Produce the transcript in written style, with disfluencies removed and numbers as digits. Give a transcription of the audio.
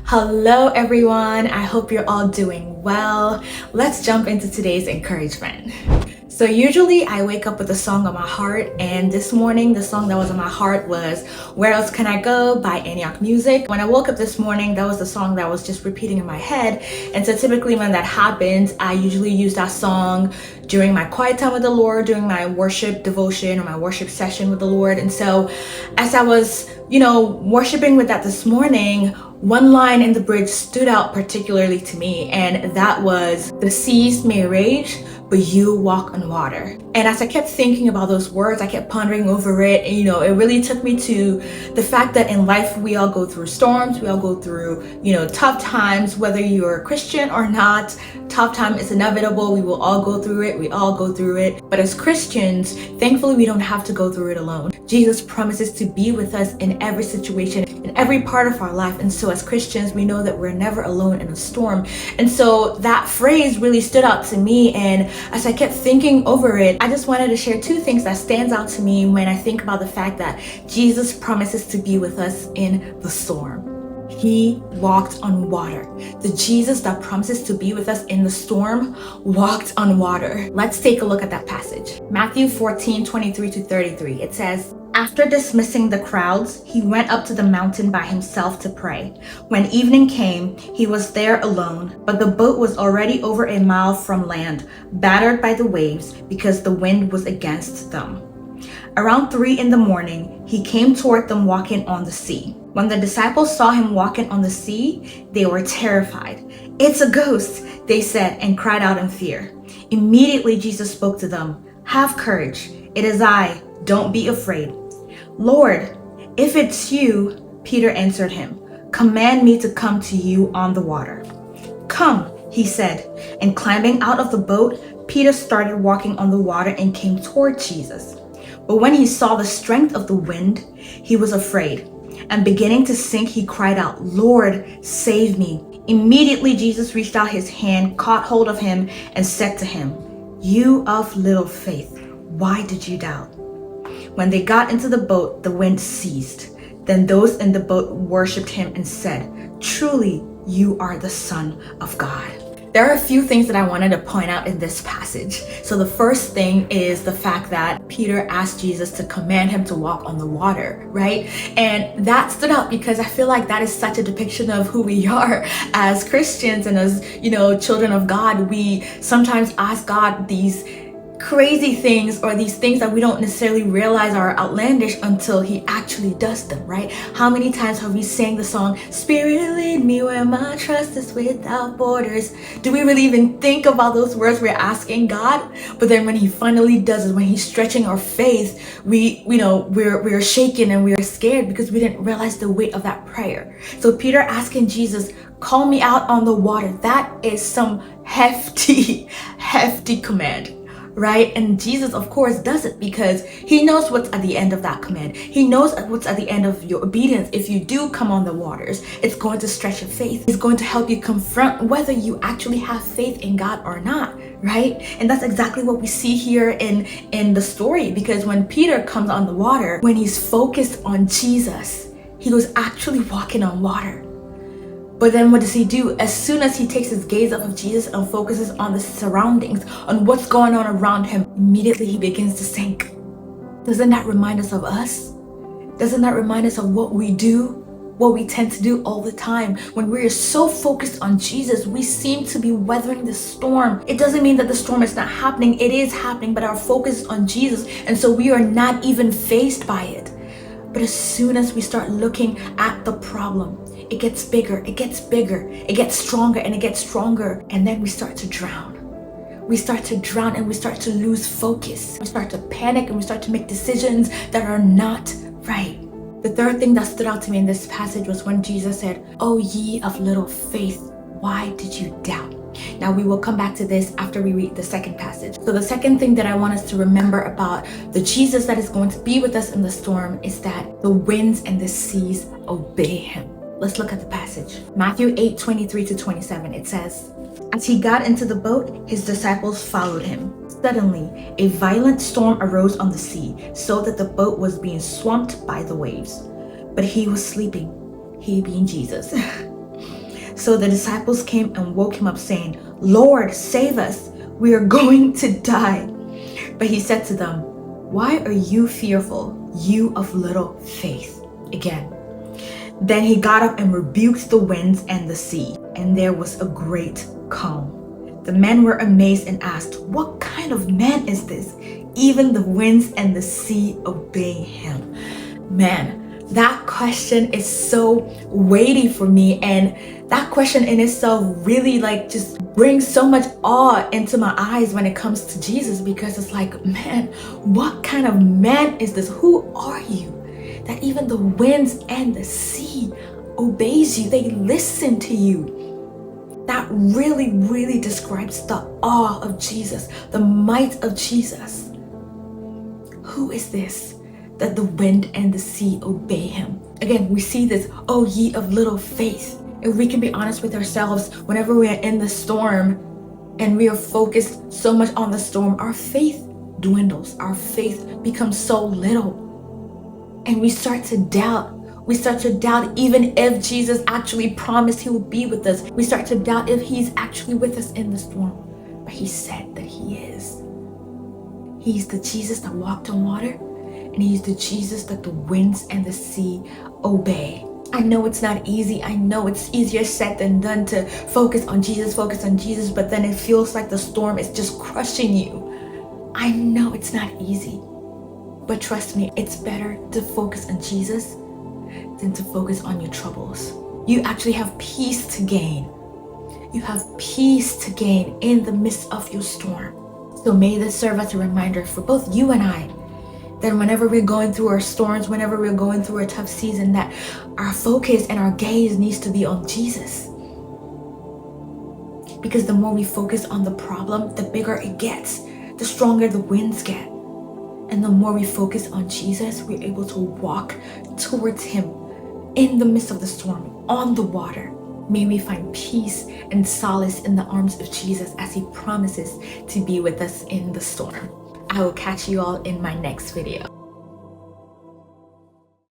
Hello, everyone. I hope you're all doing well. Let's jump into today's encouragement. So usually I wake up with a song on my heart, and this morning the song that was on my heart was Where Else Can I Go by Antioch Music. When I woke up this morning, that was the song that was just repeating in my head. And so typically when that happens, I usually use that song during my quiet time with the Lord, during my worship devotion or my worship session with the Lord. And so as I was, worshiping with that this morning, one line in the bridge stood out particularly to me, and that was, "The seas may rage, but you walk on water." And as I kept thinking about those words, I kept pondering over it. And, it really took me to the fact that in life, we all go through storms. We all go through, tough times, whether you're a Christian or not. Tough time is inevitable. We will all go through it. We all go through it. But as Christians, thankfully, we don't have to go through it alone. Jesus promises to be with us in every situation, in every part of our life. And so as Christians, we know that we're never alone in a storm. And so that phrase really stood out to me. And as I kept thinking over it, I just wanted to share two things that stands out to me when I think about the fact that Jesus promises to be with us in the storm. He walked on water. The Jesus that promises to be with us in the storm walked on water. Let's take a look at that passage. Matthew 14:23-33. It says, "After dismissing the crowds, he went up to the mountain by himself to pray. When evening came, he was there alone, but the boat was already over a mile from land, battered by the waves because the wind was against them. Around 3 in the morning, he came toward them walking on the sea. When the disciples saw him walking on the sea, they were terrified. 'It's a ghost,' they said, and cried out in fear. Immediately Jesus spoke to them. 'Have courage. It is I. Don't be afraid.' 'Lord, if it's you,' Peter answered him, 'command me to come to you on the water.' 'Come,' he said, and climbing out of the boat, Peter started walking on the water and came toward Jesus. But when he saw the strength of the wind, he was afraid, and beginning to sink, he cried out, 'Lord, save me.' Immediately Jesus reached out his hand, caught hold of him, and said to him, 'You of little faith, why did you doubt?' When they got into the boat, the wind ceased. Then those in the boat worshipped him and said, 'Truly, you are the Son of God.'" There are a few things that I wanted to point out in this passage. So the first thing is the fact that Peter asked Jesus to command him to walk on the water, right? And that stood out because I feel like that is such a depiction of who we are as Christians and as, children of God. We sometimes ask God these crazy things or these things that we don't necessarily realize are outlandish until he actually does them, right? How many times have we sang the song, "Spirit lead me where my trust is without borders"? Do we really even think about those words we're asking God? But then when he finally does it, when he's stretching our faith, we're shaken and we're scared because we didn't realize the weight of that prayer. So Peter asking Jesus, "Call me out on the water," that is some hefty command. Right? And Jesus, of course, does it because he knows what's at the end of that command. He knows what's at the end of your obedience. If you do come on the waters, it's going to stretch your faith. It's going to help you confront whether you actually have faith in God or not, right? And that's exactly what we see here in the story, because when Peter comes on the water, when he's focused on Jesus, he was actually walking on water. But then what does he do? As soon as he takes his gaze off of Jesus and focuses on the surroundings, on what's going on around him, immediately he begins to sink. Doesn't that remind us of us? Doesn't that remind us of what we do? What we tend to do all the time. When we're so focused on Jesus, we seem to be weathering the storm. It doesn't mean that the storm is not happening. It is happening, but our focus is on Jesus. And so we are not even fazed by it. But as soon as we start looking at the problem, it gets bigger, it gets bigger, it gets stronger, and it gets stronger. And then we start to drown. We start to drown and we start to lose focus. We start to panic and we start to make decisions that are not right. The third thing that stood out to me in this passage was when Jesus said, "O ye of little faith, why did you doubt?" Now we will come back to this after we read the second passage. So the second thing that I want us to remember about the Jesus that is going to be with us in the storm is that the winds and the seas obey him. Let's look at the passage. Matthew 8:23-27. It says, "As he got into the boat, his disciples followed him. Suddenly, a violent storm arose on the sea, so that the boat was being swamped by the waves. But he was sleeping," he being Jesus. So the disciples came and woke him up, saying, "Lord, save us. We are going to die." But he said to them, "Why are you fearful, you of little faith?" Again. Then he got up and rebuked the winds and the sea, and there was a great calm. The men were amazed and asked, "What kind of man is this? Even the winds and the sea obey him." Man, that question is so weighty for me, and that question in itself really just brings so much awe into my eyes when it comes to Jesus, because it's like, man, what kind of man is this? Who are you that even the winds and the sea obeys you? They listen to you. That really, really describes the awe of Jesus, the might of Jesus. Who is this that the wind and the sea obey him? Again, we see this, "Oh, ye of little faith." If we can be honest with ourselves, whenever we are in the storm and we are focused so much on the storm, our faith dwindles. Our faith becomes so little. And we start to doubt. We start to doubt even if Jesus actually promised he will be with us. We start to doubt if he's actually with us in the storm. But he said that he is. He's the Jesus that walked on water, and he's the Jesus that the winds and the sea obey. I know it's not easy. I know it's easier said than done to focus on Jesus, but then it feels like the storm is just crushing you. I know it's not easy. But trust me, it's better to focus on Jesus than to focus on your troubles. You actually have peace to gain. You have peace to gain in the midst of your storm. So may this serve as a reminder for both you and I, that whenever we're going through our storms, whenever we're going through a tough season, that our focus and our gaze needs to be on Jesus. Because the more we focus on the problem, the bigger it gets, the stronger the winds get. And the more we focus on Jesus, we're able to walk towards him in the midst of the storm, on the water. May we find peace and solace in the arms of Jesus as he promises to be with us in the storm. I will catch you all in my next video.